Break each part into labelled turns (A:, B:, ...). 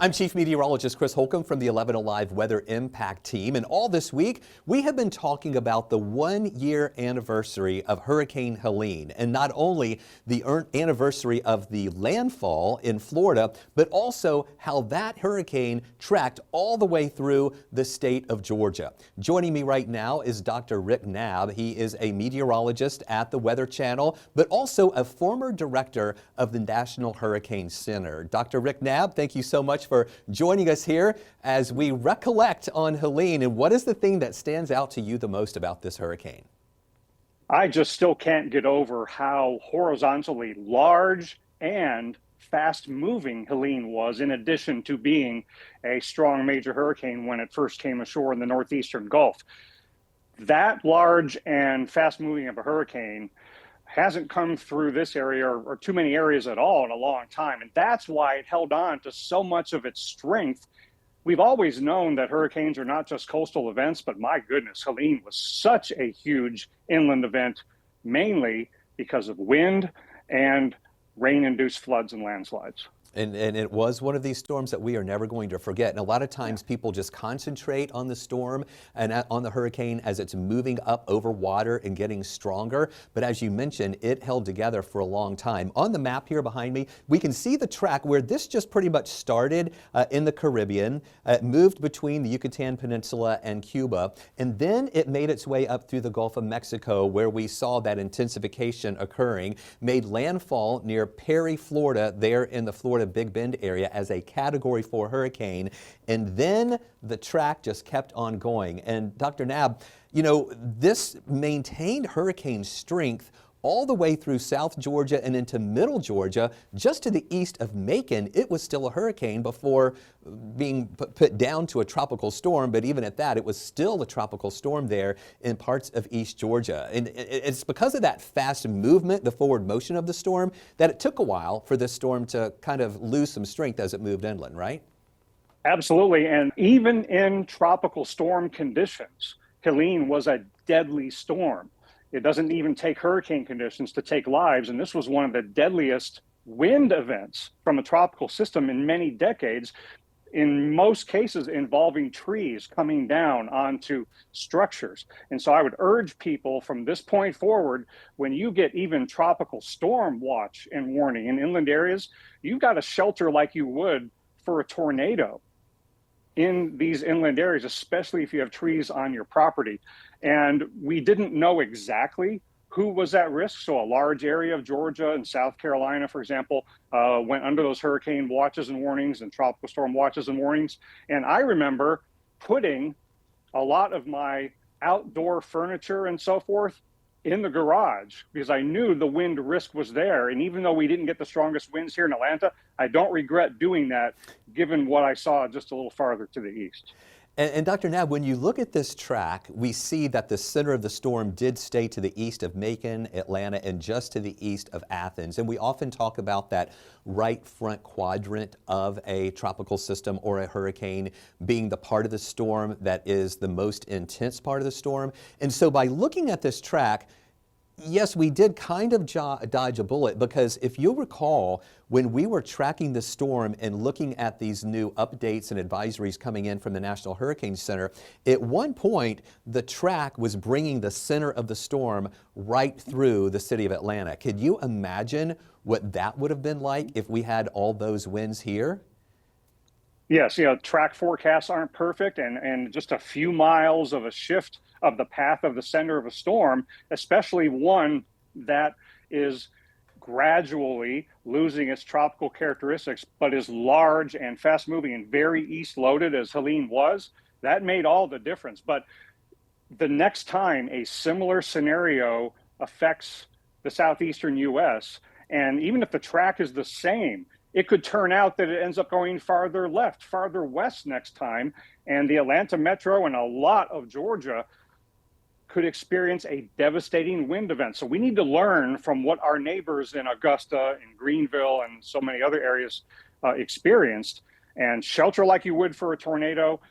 A: I'm Chief Meteorologist Chris Holcomb from the 11 Alive Weather Impact Team, and all this week we have been talking about the one-year anniversary of Hurricane Helene, and not only the anniversary of the landfall in Florida, but also how that hurricane tracked all the way through the state of Georgia. Joining me right now is Dr. Rick Knabb. He is a meteorologist at the Weather Channel, but also a former director of the National Hurricane Center. Dr. Rick Knabb, thank you so much for joining us here as we recollect on Helene. And what is the thing that stands out to you the most about this hurricane?
B: I just still can't get over how horizontally large and fast-moving Helene was, in addition to being a strong major hurricane when it first came ashore in the northeastern Gulf. That large and fast-moving of a hurricane hasn't come through this area or too many areas at all in a long time. And that's why it held on to so much of its strength. We've always known that hurricanes are not just coastal events, but my goodness, Helene was such a huge inland event, mainly because of wind and rain-induced floods and landslides.
A: And it was one of these storms that we are never going to forget. And a lot of times people just concentrate on the storm and on the hurricane as it's moving up over water and getting stronger. But as you mentioned, it held together for a long time. On the map here behind me, we can see the track where this just pretty much started in the Caribbean, moved between the Yucatan Peninsula and Cuba, and then it made its way up through the Gulf of Mexico, where we saw that intensification occurring, made landfall near Perry, Florida, there in the Florida Big Bend area as a Category 4 hurricane, and then the track just kept on going. And Dr. Knabb, you know, this maintained hurricane strength all the way through South Georgia and into Middle Georgia. Just to the east of Macon, it was still a hurricane before being put down to a tropical storm, but even at that, it was still a tropical storm there in parts of East Georgia. And it's because of that fast movement, the forward motion of the storm, that it took a while for this storm to kind of lose some strength as it moved inland, right?
B: Absolutely, and even in tropical storm conditions, Helene was a deadly storm. It doesn't even take hurricane conditions to take lives, and this was one of the deadliest wind events from a tropical system in many decades, in most cases involving trees coming down onto structures. And so I would urge people from this point forward, when you get even tropical storm watch and warning in inland areas, you've got to shelter like you would for a tornado in these inland areas, especially if you have trees on your property. And we didn't know exactly who was at risk. So a large area of Georgia and South Carolina, for example, went under those hurricane watches and warnings and tropical storm watches and warnings. And I remember putting a lot of my outdoor furniture and so forth in the garage because I knew the wind risk was there. And even though we didn't get the strongest winds here in Atlanta, I don't regret doing that given what I saw just a little farther to the east.
A: And Dr. Knabb, when you look at this track, we see that the center of the storm did stay to the east of Macon, Atlanta, and just to the east of Athens. And we often talk about that right front quadrant of a tropical system or a hurricane being the part of the storm that is the most intense part of the storm. And so by looking at this track, yes, we did kind of dodge a bullet, because if you'll recall, when we were tracking the storm and looking at these new updates and advisories coming in from the National Hurricane Center, at one point, the track was bringing the center of the storm right through the city of Atlanta. Could you imagine what that would have been like if we had all those winds here?
B: Yes, you know, track forecasts aren't perfect, and just a few miles of a shift of the path of the center of a storm, especially one that is gradually losing its tropical characteristics, but is large and fast moving and very east loaded as Helene was, that made all the difference. But the next time a similar scenario affects the southeastern US, and even if the track is the same, it could turn out that it ends up going farther left, farther west next time, and the Atlanta metro and a lot of Georgia could experience a devastating wind event. So we need to learn from what our neighbors in Augusta and Greenville and so many other areas experienced, and shelter like you would for a tornado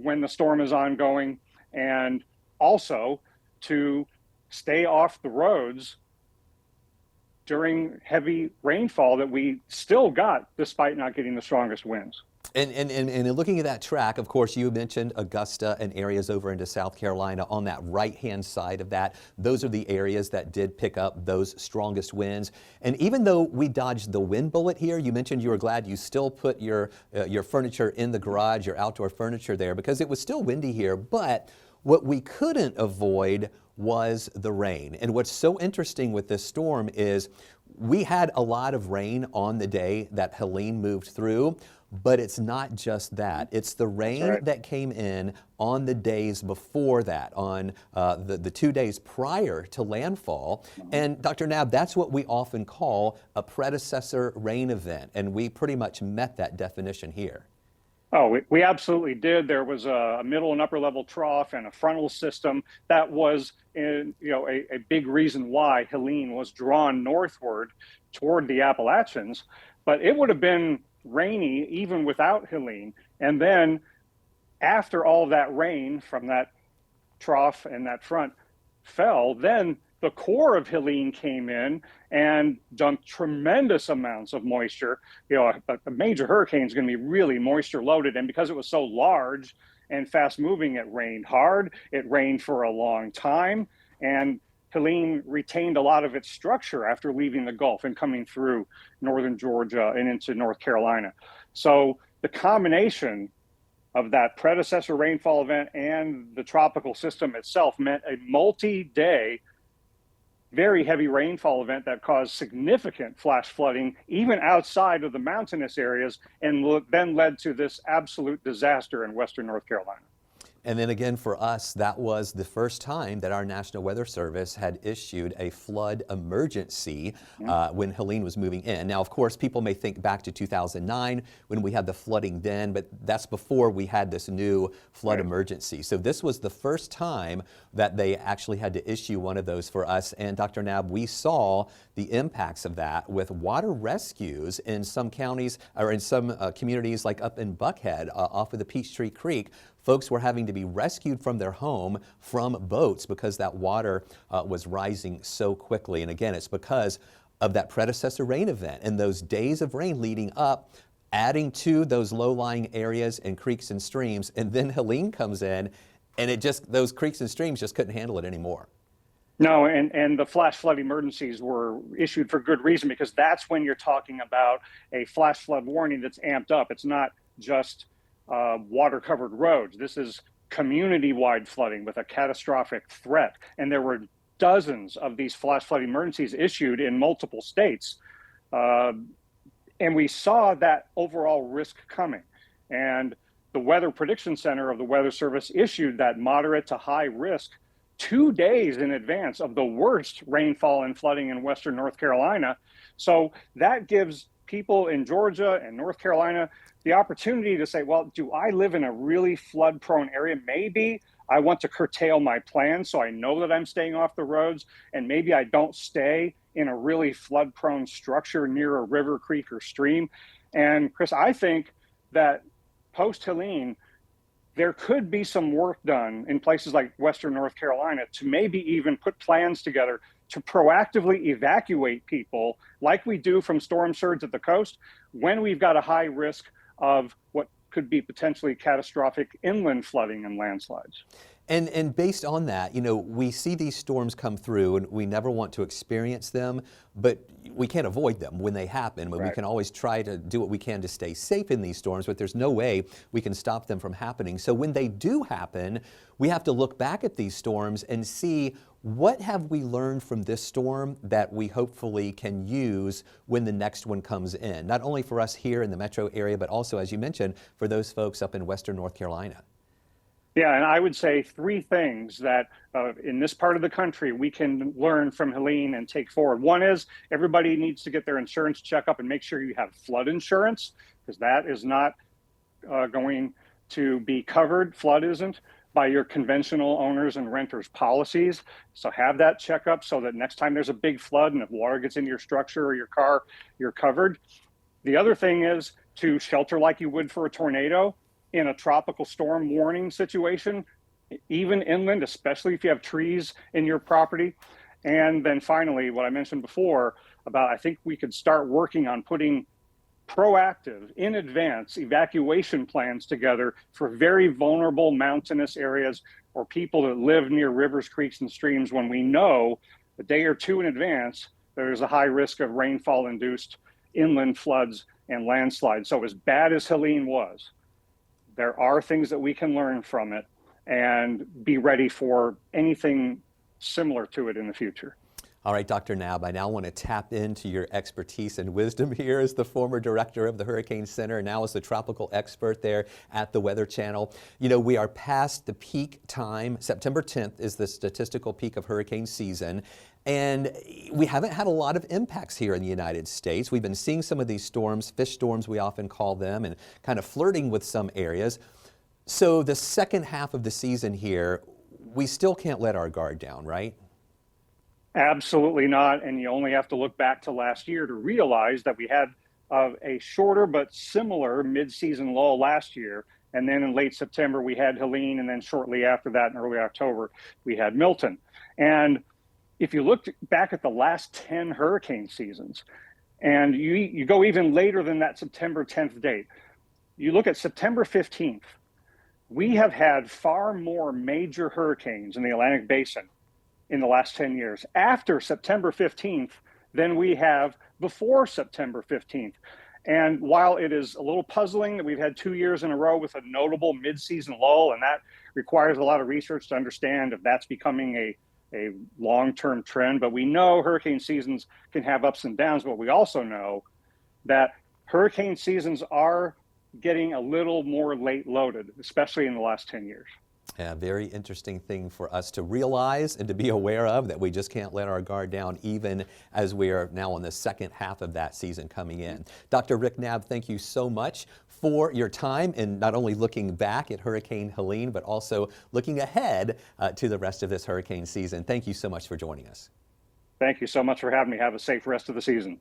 B: when the storm is ongoing, and also to stay off the roads during heavy rainfall that we still got despite not getting the strongest winds.
A: And in looking at that track, of course, you mentioned Augusta and areas over into South Carolina. On that right-hand side of that, those are the areas that did pick up those strongest winds. And even though we dodged the wind bullet here, you mentioned you were glad you still put your furniture in the garage, your outdoor furniture there, because it was still windy here. But what we couldn't avoid was the rain. And what's so interesting with this storm is we had a lot of rain on the day that Helene moved through. But it's not just that. It's the rain that came in on the days before that, on the 2 days prior to landfall. And Dr. Knabb, that's what we often call a predecessor rain event. And we pretty much met that definition here.
B: Oh, we absolutely did. There was a middle and upper level trough and a frontal system that was a big reason why Helene was drawn northward toward the Appalachians. But it would have been rainy even without Helene. And then after all of that rain from that trough and that front fell, then the core of Helene came in and dumped tremendous amounts of moisture. A major hurricane is going to be really moisture loaded. And because it was so large and fast moving, it rained hard. It rained for a long time. And Helene retained a lot of its structure after leaving the Gulf and coming through northern Georgia and into North Carolina. So the combination of that predecessor rainfall event and the tropical system itself meant a multi-day, very heavy rainfall event that caused significant flash flooding, even outside of the mountainous areas, and then led to this absolute disaster in western North Carolina.
A: And then again, for us, that was the first time that our National Weather Service had issued a flood emergency when Helene was moving in. Now, of course, people may think back to 2009 when we had the flooding then, but that's before we had this new flood emergency. So this was the first time that they actually had to issue one of those for us. And Dr. Knabb, we saw the impacts of that with water rescues in some counties or in some communities like up in Buckhead off of the Peachtree Creek. Folks were having to be rescued from their home from boats because that water was rising so quickly. And again, it's because of that predecessor rain event and those days of rain leading up, adding to those low-lying areas and creeks and streams. And then Helene comes in and those creeks and streams just couldn't handle it anymore.
B: No, and the flash flood emergencies were issued for good reason, because that's when you're talking about a flash flood warning that's amped up. It's not just water-covered roads. This is community-wide flooding with a catastrophic threat. And there were dozens of these flash flood emergencies issued in multiple states. And we saw that overall risk coming. And the Weather Prediction Center of the Weather Service issued that moderate to high risk 2 days in advance of the worst rainfall and flooding in western North Carolina. So that gives people in Georgia and North Carolina the opportunity to say, well, do I live in a really flood prone area? Maybe I want to curtail my plans so I know that I'm staying off the roads, and maybe I don't stay in a really flood prone structure near a river, creek, or stream. And Chris, I think that post Helene, there could be some work done in places like western North Carolina to maybe even put plans together to proactively evacuate people like we do from storm surge at the coast when we've got a high risk of what could be potentially catastrophic inland flooding and landslides.
A: And based on that, we see these storms come through and we never want to experience them, but we can't avoid them when they happen. But we can always try to do what we can to stay safe in these storms, but there's no way we can stop them from happening. So when they do happen, we have to look back at these storms and see what have we learned from this storm that we hopefully can use when the next one comes in, not only for us here in the metro area, but also, as you mentioned, for those folks up in western North Carolina.
B: Yeah, and I would say three things that in this part of the country we can learn from Helene and take forward. One is everybody needs to get their insurance checkup and make sure you have flood insurance, because that is not going to be covered. Flood isn't by your conventional owners and renters policies. So have that checkup so that next time there's a big flood and if water gets into your structure or your car, you're covered. The other thing is to shelter like you would for a tornado in a tropical storm warning situation, even inland, especially if you have trees in your property. And then finally, what I mentioned before, about, I think we could start working on putting proactive, in advance evacuation plans together for very vulnerable mountainous areas or people that live near rivers, creeks, and streams when we know a day or two in advance there's a high risk of rainfall-induced inland floods and landslides. So as bad as Helene was, there are things that we can learn from it and be ready for anything similar to it in the future.
A: All right, Dr. Knabb, I now want to tap into your expertise and wisdom here as the former director of the Hurricane Center, and now as the tropical expert there at the Weather Channel. You know, we are past the peak time. September 10th is the statistical peak of hurricane season. And we haven't had a lot of impacts here in the United States. We've been seeing some of these storms, fish storms we often call them, and kind of flirting with some areas. So the second half of the season here, we still can't let our guard down, right?
B: Absolutely not. And you only have to look back to last year to realize that we had a shorter but similar mid-season lull last year. And then in late September, we had Helene. And then shortly after that, in early October, we had Milton. And if you look back at the last 10 hurricane seasons, and you go even later than that September 10th date, you look at September 15th, we have had far more major hurricanes in the Atlantic Basin in the last 10 years after September 15th than we have before September 15th. And while it is a little puzzling that we've had 2 years in a row with a notable mid-season lull, and that requires a lot of research to understand if that's becoming a long-term trend, but we know hurricane seasons can have ups and downs, but we also know that hurricane seasons are getting a little more late loaded, especially in the last 10 years.
A: Yeah, very interesting thing for us to realize and to be aware of, that we just can't let our guard down even as we are now on the second half of that season coming in. Dr. Rick Knabb, thank you so much for your time in not only looking back at Hurricane Helene, but also looking ahead to the rest of this hurricane season. Thank you so much for joining us.
B: Thank you so much for having me. Have a safe rest of the season.